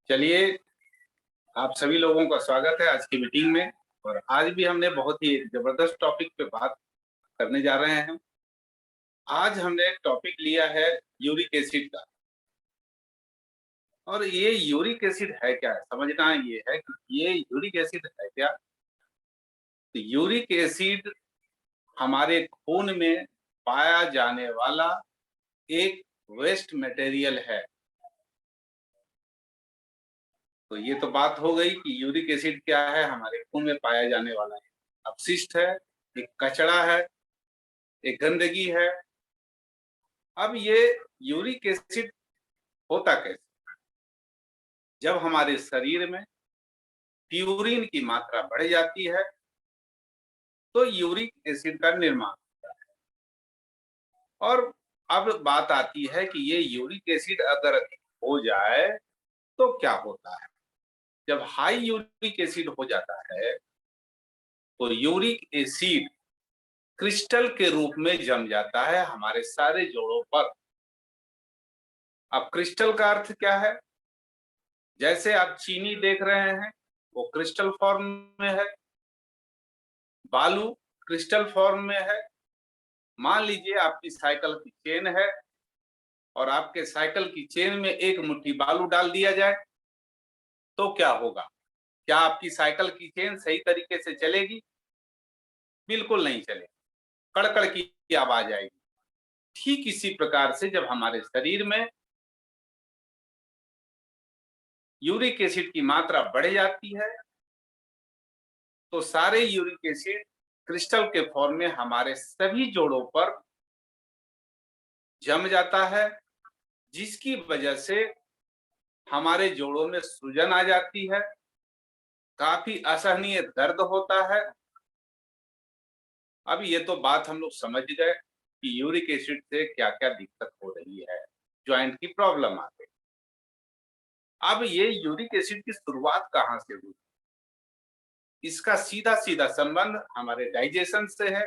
चलिए, आप सभी लोगों का स्वागत है आज की मीटिंग में। और आज भी हमने बहुत ही जबरदस्त टॉपिक पे बात करने जा रहे हैं। आज हमने एक टॉपिक लिया है यूरिक एसिड का। और ये यूरिक एसिड है क्या, समझना ये है कि ये यूरिक एसिड है क्या। तो यूरिक एसिड हमारे खून में पाया जाने वाला एक वेस्ट मटेरियल है। तो ये तो बात हो गई कि यूरिक एसिड क्या है, हमारे खून में पाया जाने वाला है अपशिष्ट है, एक कचरा है, एक गंदगी है। अब ये यूरिक एसिड होता कैसे? जब हमारे शरीर में प्यूरिन की मात्रा बढ़ जाती है तो यूरिक एसिड का निर्माण होता है। और अब बात आती है कि ये यूरिक एसिड अगर अधिक हो जाए तो क्या होता है। जब हाई यूरिक एसिड हो जाता है तो यूरिक एसिड क्रिस्टल के रूप में जम जाता है हमारे सारे जोड़ों पर। अब क्रिस्टल का अर्थ क्या है? जैसे आप चीनी देख रहे हैं वो क्रिस्टल फॉर्म में है, बालू क्रिस्टल फॉर्म में है। मान लीजिए आपकी साइकिल की चेन है और आपके साइकिल की चेन में एक मुट्ठी बालू डाल दिया जाए तो क्या होगा? क्या आपकी साइकिल की चेन सही तरीके से चलेगी? बिल्कुल नहीं चलेगी, कड़कड़ की आवाज आएगी। ठीक इसी प्रकार से जब हमारे शरीर में यूरिक एसिड की मात्रा बढ़ जाती है तो सारे यूरिक एसिड क्रिस्टल के फॉर्म में हमारे सभी जोड़ों पर जम जाता है, जिसकी वजह से हमारे जोड़ों में सूजन आ जाती है, काफी असहनीय दर्द होता है। अब ये तो बात हम लोग समझ गए कि यूरिक एसिड से क्या क्या दिक्कत हो रही है, ज्वाइंट की प्रॉब्लम आ गई। अब ये यूरिक एसिड की शुरुआत कहाँ से हुई? इसका सीधा सीधा संबंध हमारे डाइजेशन से है,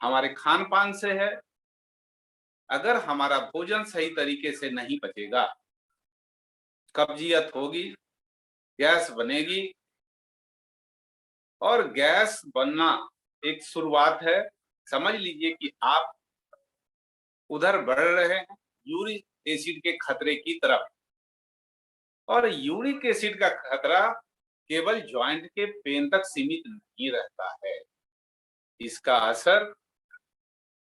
हमारे खान पान से है। अगर हमारा भोजन सही तरीके से नहीं पचेगा, कब्जियत होगी, गैस बनेगी। और गैस बनना एक शुरुआत है। समझ लीजिए कि आप उधर बढ़ रहे हैं यूरिक एसिड के खतरे की तरफ। और यूरिक एसिड का खतरा केवल जॉइंट के पेन तक सीमित नहीं रहता है, इसका असर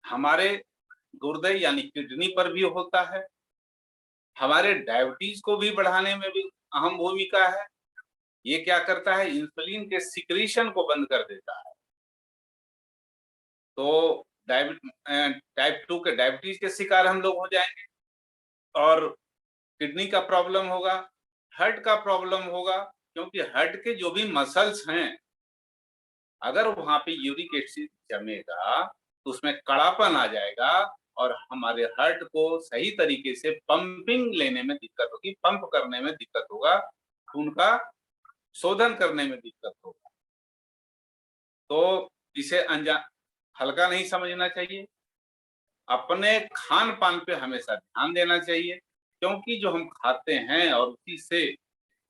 हमारे गुर्दे यानी किडनी पर भी होता है, हमारे डायबिटीज को भी बढ़ाने में भी अहम भूमिका है। ये क्या करता है? इंसुलिन के सिक्रीशन को बंद कर देता है। तो टाइप 2 के डायबिटीज के शिकार हम लोग हो जाएंगे और किडनी का प्रॉब्लम होगा, हार्ट का प्रॉब्लम होगा। क्योंकि हार्ट के जो भी मसल्स हैं, अगर वहां पे यूरिक एसिड जमेगा तो उसमें कड़ापन आ जाएगा और हमारे हार्ट को सही तरीके से पंपिंग लेने में दिक्कत होगी, पंप करने में दिक्कत होगा, खून का शोधन करने में दिक्कत होगा। तो इसे अनजान हल्का नहीं समझना चाहिए। अपने खान पान पे हमेशा ध्यान देना चाहिए, क्योंकि जो हम खाते हैं और उसी से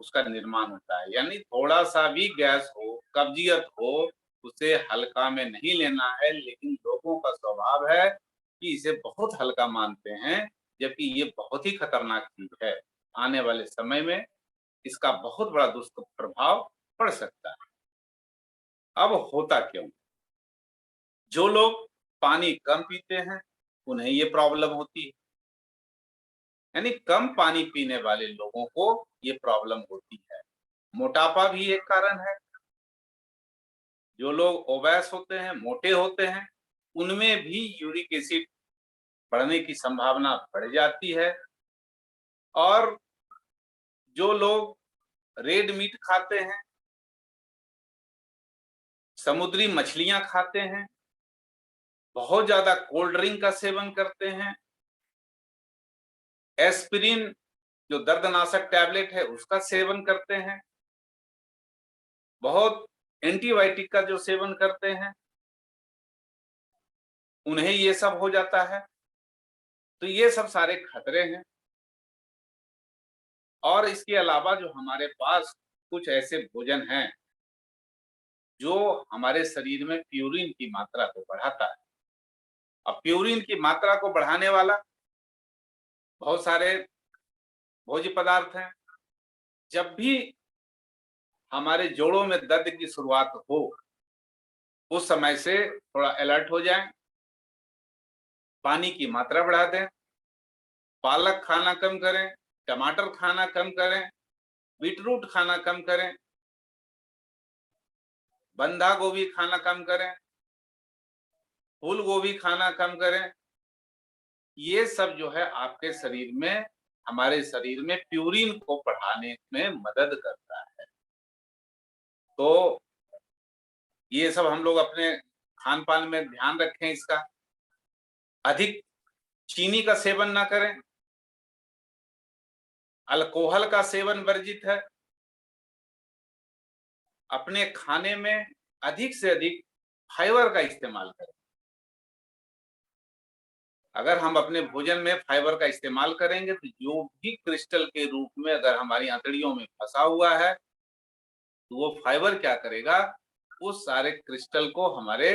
उसका निर्माण होता है। यानी थोड़ा सा भी गैस हो, कब्जियत हो, उसे हल्का में नहीं लेना है। लेकिन लोगों का स्वभाव है कि इसे बहुत हल्का मानते हैं, जबकि ये बहुत ही खतरनाक चीज है। आने वाले समय में इसका बहुत बड़ा दुष्प्रभाव पड़ सकता है। अब होता क्यों? जो लोग पानी कम पीते हैं उन्हें ये प्रॉब्लम होती है। यानी कम पानी पीने वाले लोगों को ये प्रॉब्लम होती है। मोटापा भी एक कारण है। जो लोग ओबेस होते हैं, मोटे होते हैं, उनमें भी यूरिक एसिड बढ़ने की संभावना बढ़ जाती है। और जो लोग रेड मीट खाते हैं, समुद्री मछलियां खाते हैं, बहुत ज्यादा कोल्ड ड्रिंक का सेवन करते हैं, एस्पिरिन जो दर्दनाशक टैबलेट है उसका सेवन करते हैं, बहुत एंटीबायोटिक का जो सेवन करते हैं, उन्हें ये सब हो जाता है। तो ये सब सारे खतरे हैं। और इसके अलावा जो हमारे पास कुछ ऐसे भोजन हैं जो हमारे शरीर में प्यूरिन की मात्रा को बढ़ाता है। अब प्यूरिन की मात्रा को बढ़ाने वाला बहुत सारे भोज्य पदार्थ हैं। जब भी हमारे जोड़ों में दर्द की शुरुआत हो, उस समय से थोड़ा अलर्ट हो जाएं, पानी की मात्रा बढ़ा दें, पालक खाना कम करें, टमाटर खाना कम करें, बीटरूट खाना कम करें, बंधा गोभी खाना कम करें, फूल गोभी खाना कम करें। ये सब जो है आपके शरीर में, हमारे शरीर में प्यूरिन को बढ़ाने में मदद करता है। तो ये सब हम लोग अपने खान पान में ध्यान रखें इसका। अधिक चीनी का सेवन ना करें, अल्कोहल का सेवन वर्जित है। अपने खाने में अधिक से अधिक फाइबर का इस्तेमाल करें। अगर हम अपने भोजन में फाइबर का इस्तेमाल करेंगे तो जो भी क्रिस्टल के रूप में अगर हमारी आंतड़ियों में फंसा हुआ है, तो वो फाइबर क्या करेगा, उस सारे क्रिस्टल को हमारे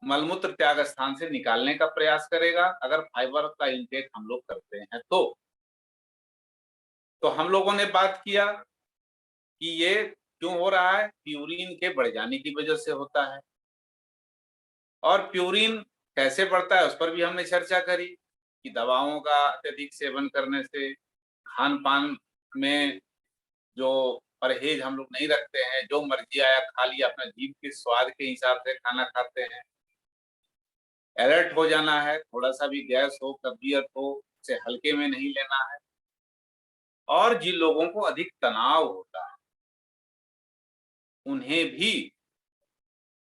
मलमूत्र त्याग स्थान से निकालने का प्रयास करेगा, अगर फाइबर का इंटेक हम लोग करते हैं तो हम लोगों ने बात किया कि ये क्यों हो रहा है, प्यूरिन के बढ़ जाने की वजह से होता है। और प्यूरिन कैसे बढ़ता है उस पर भी हमने चर्चा करी कि दवाओं का अत्यधिक सेवन करने से, खान पान में जो परहेज हम लोग नहीं रखते हैं, जो मर्जी आया खा लिया, अपना जीभ के स्वाद के हिसाब से खाना खाते हैं, अलर्ट हो जाना है, थोड़ा सा भी गैस हो, कब्जियत हो, उसे हल्के में नहीं लेना है। और जिन लोगों को अधिक तनाव होता है, उन्हें भी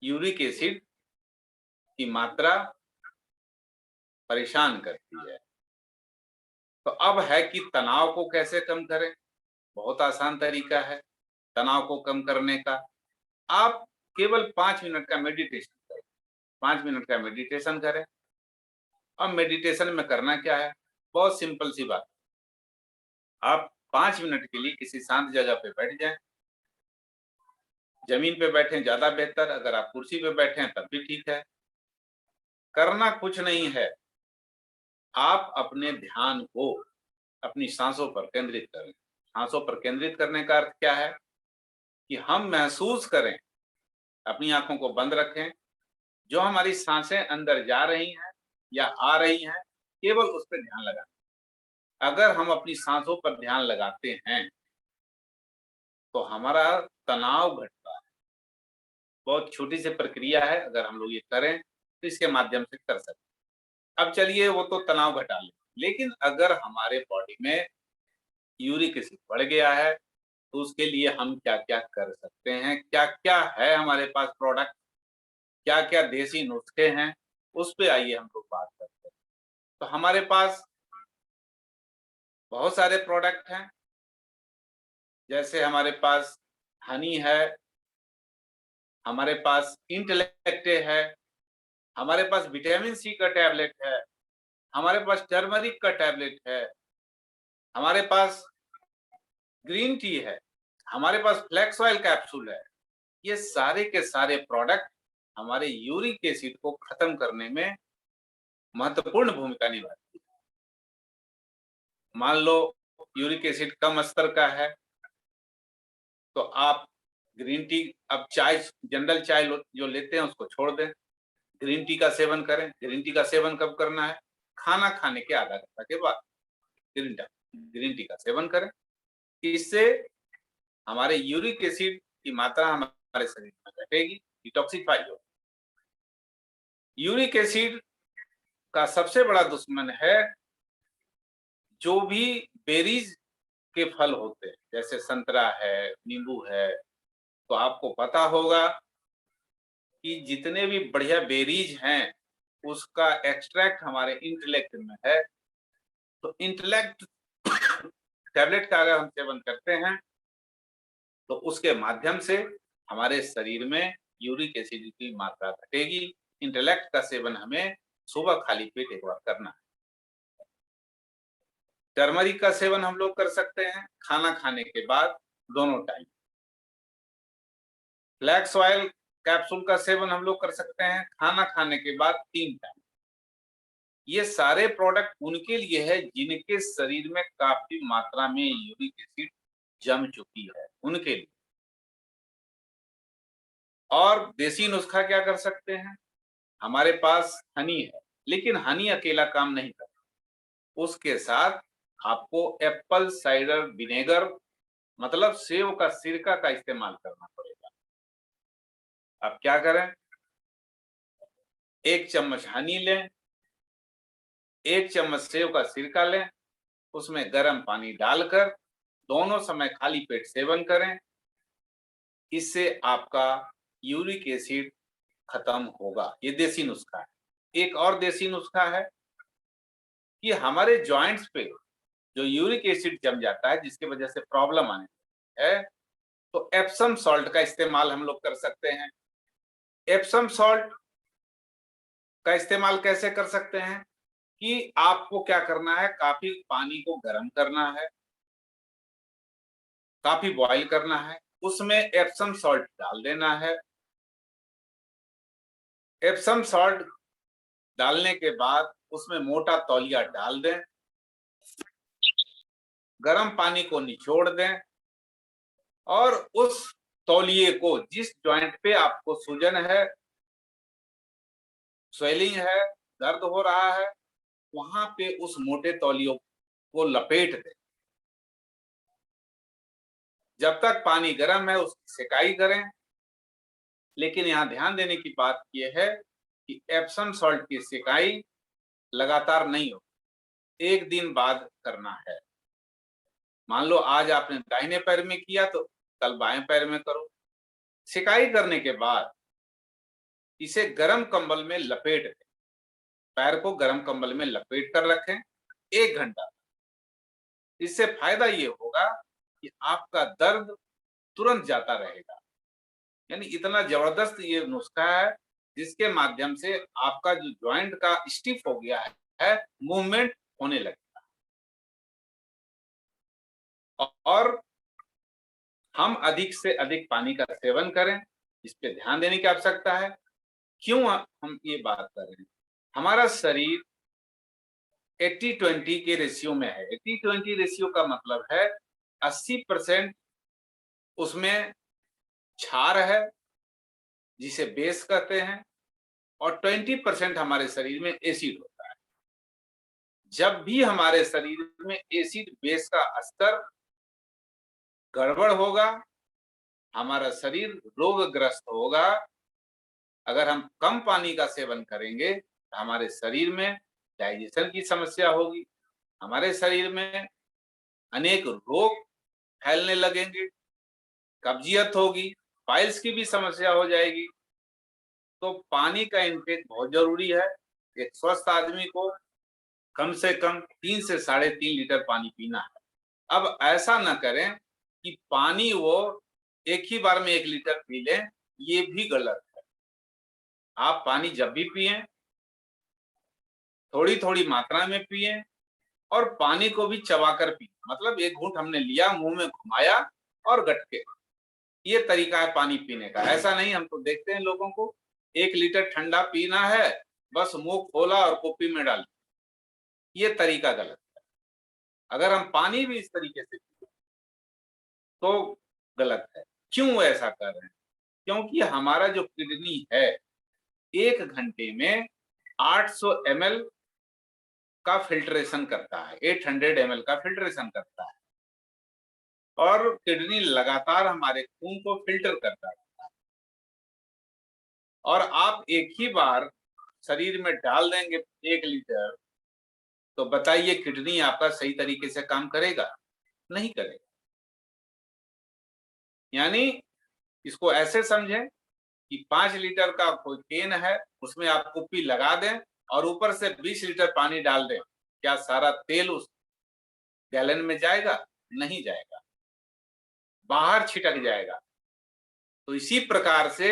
यूरिक एसिड की मात्रा परेशान करती है। तो अब है कि तनाव को कैसे कम करें। बहुत आसान तरीका है तनाव को कम करने का। आप केवल 5 मिनट का मेडिटेशन करें। 5 मिनट का मेडिटेशन करें। अब मेडिटेशन में करना क्या है, बहुत सिंपल सी बात। आप 5 मिनट के लिए किसी शांत जगह पे बैठ जाएं। जमीन पे बैठें ज्यादा बेहतर, अगर आप कुर्सी पे बैठे तब भी ठीक है। करना कुछ नहीं है, आप अपने ध्यान को अपनी सांसों पर केंद्रित करें। सांसों पर केंद्रित करने का अर्थ क्या है कि हम महसूस करें, अपनी आंखों को बंद रखें, जो हमारी सांसें अंदर जा रही हैं या आ रही हैं, केवल उस पर ध्यान लगाएं। अगर हम अपनी सांसों पर ध्यान लगाते हैं तो हमारा तनाव घटता है। बहुत छोटी सी प्रक्रिया है, अगर हम लोग ये करें तो इसके माध्यम से कर सकते हैं। अब चलिए वो तो तनाव घटा लें, लेकिन अगर हमारे बॉडी में यूरिक एसिड बढ़ गया है तो उसके लिए हम क्या क्या कर सकते हैं, क्या क्या है हमारे पास प्रोडक्ट, क्या क्या देसी नुस्खे हैं, उस पे आइए हम लोग बात करते हैं। तो हमारे पास बहुत सारे प्रोडक्ट हैं। जैसे हमारे पास हनी है, हमारे पास इंटेलेक्टे है, हमारे पास विटामिन सी का टैबलेट है, हमारे पास टर्मरिक का टैबलेट है, हमारे पास ग्रीन टी है, हमारे पास फ्लैक्स ऑयल कैप्सूल है। ये सारे के सारे प्रोडक्ट हमारे यूरिक एसिड को खत्म करने में महत्वपूर्ण भूमिका निभाती है। मान लो यूरिक एसिड कम स्तर का है तो आप ग्रीन टी, अब चाय, जनरल चाय जो लेते हैं उसको छोड़ दें, ग्रीन टी का सेवन करें। ग्रीन टी का सेवन कब करना है, खाना खाने के आधा घंटा के बाद ग्रीन टी का सेवन करें। इससे हमारे यूरिक एसिड की मात्रा हमारे शरीर में घटेगी, डिटॉक्सिफाई होगी। यूरिक एसिड का सबसे बड़ा दुश्मन है जो भी बेरीज के फल होते हैं, जैसे संतरा है, नींबू है। तो आपको पता होगा कि जितने भी बढ़िया बेरीज हैं उसका एक्सट्रैक्ट हमारे इंटेलेक्ट में है। तो इंटेलेक्ट टैबलेट का अगर हम सेवन करते हैं तो उसके माध्यम से हमारे शरीर में यूरिक एसिड की मात्रा घटेगी। इंटेलेक्ट का सेवन हमें सुबह खाली पेट एक बार करना है। टर्मरिक का सेवन हम लोग कर सकते हैं खाना खाने के बाद दोनों टाइम। फ्लैक्स ऑयल कैप्सूल का सेवन हम लोग कर सकते हैं खाना खाने के बाद 3 टाइम। ये सारे प्रोडक्ट उनके लिए है जिनके शरीर में काफी मात्रा में यूरिक एसिड जम चुकी है, उनके लिए। और देसी नुस्खा क्या कर सकते हैं? हमारे पास हनी है, लेकिन हनी अकेला काम नहीं करता। उसके साथ आपको एप्पल साइडर विनेगर मतलब सेव का सिरका का इस्तेमाल करना पड़ेगा। अब क्या करें? 1 चम्मच हनी लें, 1 चम्मच सेव का सिरका लें, उसमें गर्म पानी डालकर दोनों समय खाली पेट सेवन करें। इससे आपका यूरिक एसिड खत्म होगा। ये देसी नुस्खा है। एक और देसी नुस्खा है कि हमारे जॉइंट्स पे जो यूरिक एसिड जम जाता है जिसकी वजह से प्रॉब्लम आने है, तो एप्सम सॉल्ट का इस्तेमाल हम लोग कर सकते हैं। एप्सम सॉल्ट का इस्तेमाल कैसे कर सकते हैं कि आपको क्या करना है, काफी पानी को गर्म करना है, काफी बॉईल करना है, उसमें एप्सम सॉल्ट डाल देना है। एप्सम सॉल्ट डालने के बाद उसमें मोटा तौलिया डाल दें, गर्म पानी को निचोड़ दें और उस तौलिए को जिस जॉइंट पे आपको सूजन है, स्वेलिंग है, दर्द हो रहा है, वहां पे उस मोटे तौलियों को लपेट दें। जब तक पानी गर्म है उसकी सेकाई करें। लेकिन यहाँ ध्यान देने की बात यह है कि एप्सम सॉल्ट की सेकाई लगातार नहीं हो, 1 दिन बाद करना है। मान लो आज आपने दाहिने पैर में किया तो कल बाएं पैर में करो। सिकाई करने के बाद इसे गर्म कंबल में लपेट दें। पैर को गर्म कंबल में लपेट कर रखें 1 घंटा। इससे फायदा ये होगा कि आपका दर्द तुरंत जाता रहेगा। यानी इतना जबरदस्त ये नुस्खा है जिसके माध्यम से आपका जो जॉइंट का स्टिफ हो गया है मूवमेंट होने लगेगा। और हम अधिक से अधिक पानी का सेवन करें, इस पे ध्यान देने की आवश्यकता है। क्यों हम ये बात कर रहे हैं? हमारा शरीर 80-20 के रेशियो में है। 80-20 रेशियो का मतलब है 80% उसमें क्षार है जिसे बेस कहते हैं और 20% हमारे शरीर में एसिड होता है। जब भी हमारे शरीर में एसिड बेस का स्तर गड़बड़ होगा, हमारा शरीर रोगग्रस्त होगा। अगर हम कम पानी का सेवन करेंगे तो हमारे शरीर में डाइजेशन की समस्या होगी, हमारे शरीर में अनेक रोग फैलने लगेंगे, कब्जियत होगी, पाइल्स की भी समस्या हो जाएगी। तो पानी का इंटेक बहुत जरूरी है। एक स्वस्थ आदमी को कम से कम 3 से 3.5 लीटर पानी पीना है। अब ऐसा न करें कि पानी वो एक ही बार में 1 लीटर पी लें, ये भी गलत है। आप पानी जब भी पिएं थोड़ी थोड़ी मात्रा में पिएं और पानी को भी चबाकर पिएं। मतलब 1 घूंट हमने लिया, मुंह में घुमाया और गटके। ये तरीका है पानी पीने का। ऐसा नहीं, हम तो देखते हैं लोगों को 1 लीटर ठंडा पीना है, बस मुंह खोला और कुप्पी में डाल। ये तरीका गलत है। अगर हम पानी भी इस तरीके से पिए तो गलत है। क्यों ऐसा कर रहे हैं? क्योंकि हमारा जो किडनी है 1 घंटे में 800 ml का फिल्ट्रेशन करता है, 800 ml का फिल्ट्रेशन करता है और किडनी लगातार हमारे खून को फिल्टर करता रहता है। और आप एक ही बार शरीर में डाल देंगे 1 लीटर, तो बताइए किडनी आपका सही तरीके से काम करेगा? नहीं करेगा। यानी इसको ऐसे समझें कि 5 लीटर का कोई केन है, उसमें आप कुप्पी लगा दें और ऊपर से 20 लीटर पानी डाल दें। क्या सारा तेल उस गैलन में जाएगा? नहीं जाएगा, बाहर छिटक जाएगा। तो इसी प्रकार से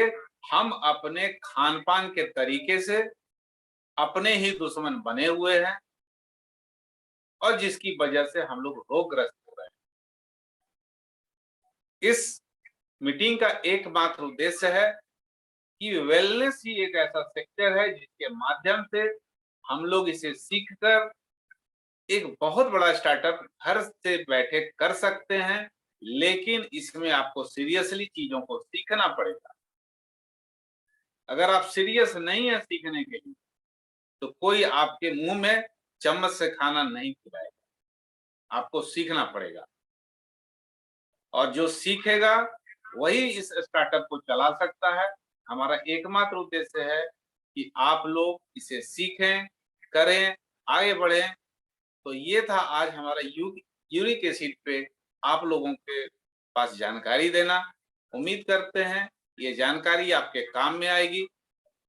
हम अपने खान-पान के तरीके से अपने ही दुश्मन बने हुए हैं और जिसकी वजह से हम लोग रोगग्रस्त हो रहे हैं। इस मीटिंग का एकमात्र उद्देश्य है कि वेलनेस ही एक ऐसा सेक्टर है जिसके माध्यम से हम लोग इसे सीखकर एक बहुत बड़ा स्टार्टअप घर से बैठे कर सकते हैं, लेकिन इसमें आपको सीरियसली चीजों को सीखना पड़ेगा। अगर आप सीरियस नहीं है सीखने के लिए, तो कोई आपके मुंह में चम्मच से खाना नहीं खिलाएगा। आपको सीखना पड़ेगा, और जो सीखेगा वही इस स्टार्टअप को चला सकता है। हमारा एकमात्र उद्देश्य है कि आप लोग इसे सीखें, करें, आगे बढ़ें। तो ये था आज हमारा यूरिक एसिड पे आप लोगों के पास जानकारी देना। उम्मीद करते हैं ये जानकारी आपके काम में आएगी,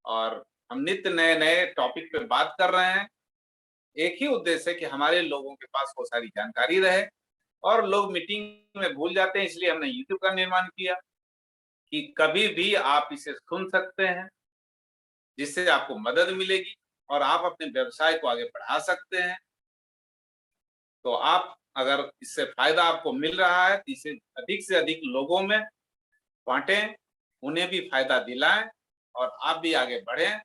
और हम नित्य नए नए टॉपिक पे बात कर रहे हैं। एक ही उद्देश्य है कि हमारे लोगों के पास वो सारी जानकारी रहे, और लोग मीटिंग में भूल जाते हैं, इसलिए हमने यूट्यूब का निर्माण किया कि कभी भी आप इसे सुन सकते हैं, जिससे आपको मदद मिलेगी और आप अपने व्यवसाय को आगे बढ़ा सकते हैं। तो आप अगर इससे फायदा आपको मिल रहा है तो इसे अधिक से अधिक लोगों में बांटें, उन्हें भी फायदा दिलाएं, और आप भी आगे बढ़ें।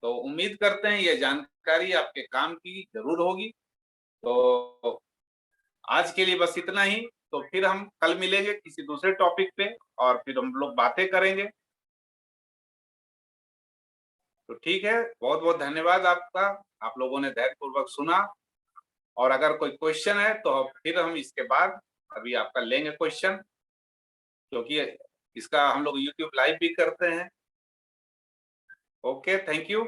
तो उम्मीद करते हैं ये जानकारी आपके काम की जरूर होगी। तो आज के लिए बस इतना ही। तो फिर हम कल मिलेंगे किसी दूसरे टॉपिक पे, और फिर हम लोग बातें करेंगे। तो ठीक है, बहुत बहुत धन्यवाद आपका। आप लोगों ने धैर्यपूर्वक सुना, और अगर कोई क्वेश्चन है तो फिर हम इसके बाद अभी आपका लेंगे क्वेश्चन, क्योंकि इसका हम लोग यूट्यूब लाइव भी करते हैं। Okay, thank you.